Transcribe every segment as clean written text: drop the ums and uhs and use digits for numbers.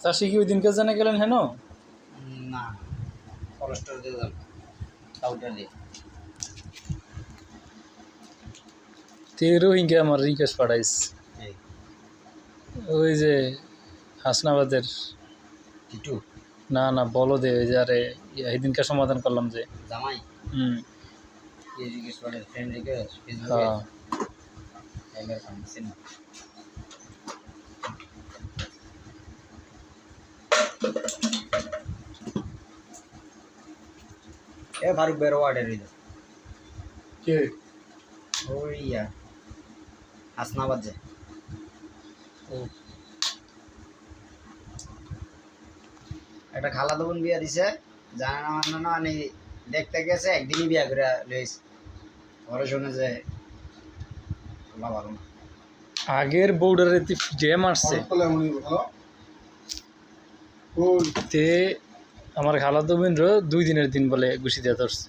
চাষি কি ওই দিনকে জানা গেলেন হেন? না, ফরেস্টার দিয়ে যান, কাউন্টার দিয়ে। তে রোহিঙ্গা আমার রিকোয়েস্ট পাঠাইস, এই ওই যে হাসনাবাদের। টিটু না না, বলো দে, ওই যে আরে সেদিনকে সমাধান করলাম যে। জামাই হুম। কি জিজ্ঞেস করে, ফ্রেন্ড রিকোয়েস্ট ফেসবুকে হ্যাঁ, টাইমের ফাংশন। এ ফারুক বের ওয়ার্ডের হইল কে? ওই হাসনাবাদ যে ও, একটা খালাতো বোন বিয়া দিছে, জানে না মানে না, আমি দেখতে গেছে একদিনই বিয়া করে লইছে। ঘরে শুনে যে আল্লাহ ভালো না। আগের বউডারে যে মারছে তে আমার খালাতো বোন 2 দিনের দিন বলে ঘুষি দিয়ে ধরছে।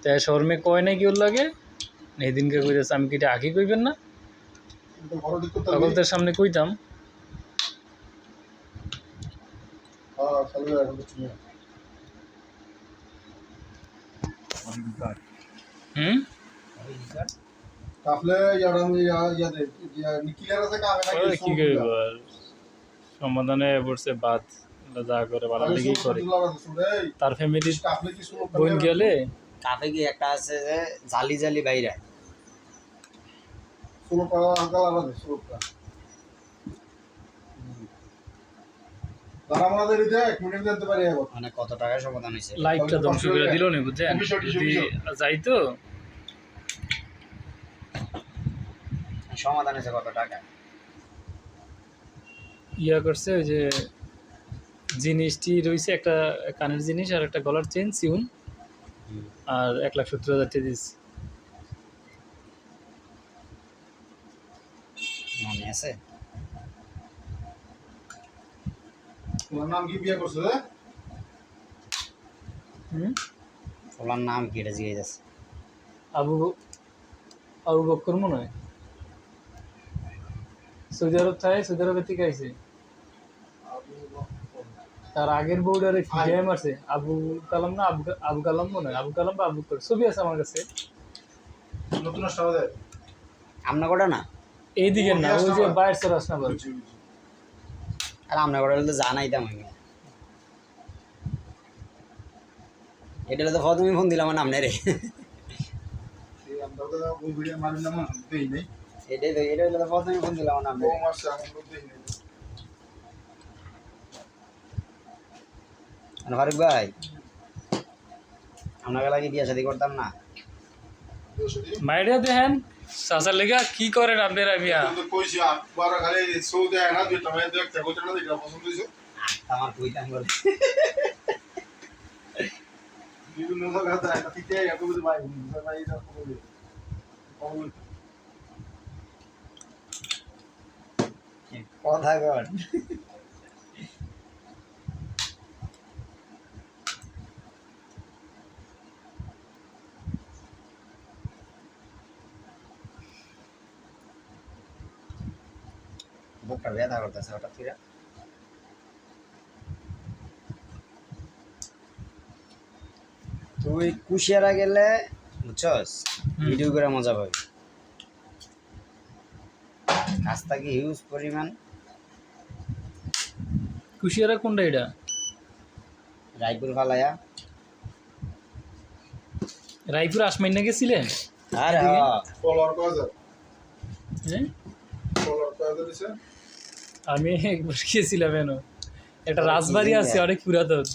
তাই শর্মে কয় নাই কি ওর লাগে, সেদিনকে কইতেছে আমি কিটা আগে কইবেন না, সকলদের সামনে কইতাম। হুম, কি কইব আর, সমাধানে পড়ছে বাদ, যা করে ভালো লেগেই করে। তার ফ্যামিলির বোন গেলে কাফে কি একটা আছে যে জালি জালি বাইরে, মানে কত টাকায় সমাধান হয়েছে। লাইফটা ধ্বংস করে দিল না, বুঝছেন? যদি যাইতো সমাধান হয়েছে কত টাকা? ইয়া করছে, ওই যে জিনিসটি রয়েছে একটা কানের জিনিস আর একটা গলার চেন সিউন, আর 1,70,000 টাকা দিয়েছে। মনে আছে? নাম কি বিয়ে করছে? ওনার নাম কি এটা জিজ্ঞেস আছে? আবু আবু বক্কর মনে হয়, সৌদি আরব থাকে, সৌদি আরবের থেকে আইছে। তার আগের বউডারে ফিজিয়াম আছে, আবু কালাম না, আবু কালাম মনে হয়, আবু কালাম বা আবু বক্কর, ছবি আছে আমার কাছে। নতুন আসতে আমনা কটা না, এইদিকে না, ওই যে বাইরের সর আসনা বল। আর আমনা কটা তো জানাইতাম আমি। এটা তো প্রথমে ফোন দিলাম নাম রে, এটাই তো, এটা হলো প্রথমে ফোন দিলাম নাম রে। ফারুক ভাই, আপনাকে লাগে বিয়ে শাদী করতাম না? মাইরিয়া দেখেন চাচার লেগা কি করেন আপনারা বিয়া। আমার কইতাম বলে কথা কর। বুকটা ব্যথা করতেছে হঠাৎ করে। তুই কুশিয়ারা গেলে বুঝছস ভিডিও করে মজা পাবি। রাস্তা কি হিউজ পরিমাণ। কুশিয়ারা কোনটা এটা? রায়পুর ফালাইয়া। রায়পুর আসমাইন না গেছিলেন? আরে হ্যাঁ, আমি একবার গিয়েছিলাম। এনো একটা রাজবাড়ি আছে অনেক পুরাতন।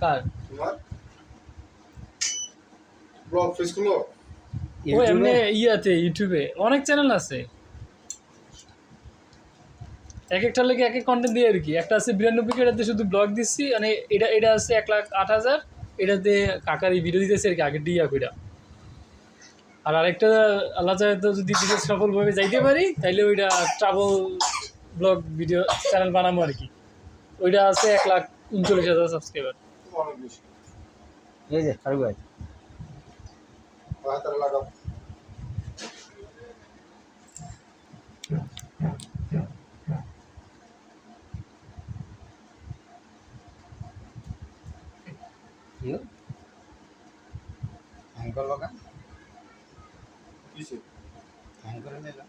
কার? ও এমনি ইয়াতে ইউটিউবে অনেক চ্যানেল আছে, এক একটা লেগে এক এক কন্টেন্ট দিয়ে আর কি। একটা আছে 92, এটাতে শুধু ব্লগ দিচ্ছি, মানে এটা আছে 1,08,000, এটাতে কাকার এই ভিডিও দিতেছে আর কি, আগের ডিয়া কইরা। আর আরেকটা আল্লাহ চাহে তো যদি বিদেশ সফলভাবে যাইতে পারি, তাইলে ওইটা ট্রাভেল ব্লগ ভিডিও চ্যানেল বানাবো আর কি। ওইটা আছে 1,39,000 সাবস্ক্রাইবার। এই যে ফারুক ভাই, হ্যাং করলো কেন? কিসে? হ্যাং করে দিল।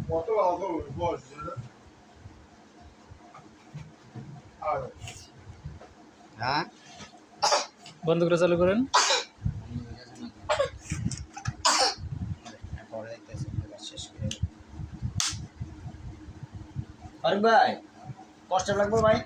কত ভালো বস যেটা। আর হ্যাঁ বন্ধ করে চালু করেন। পরে দেখতেছি শেষ করে। আরে ভাই কষ্ট লাগবে ভাই।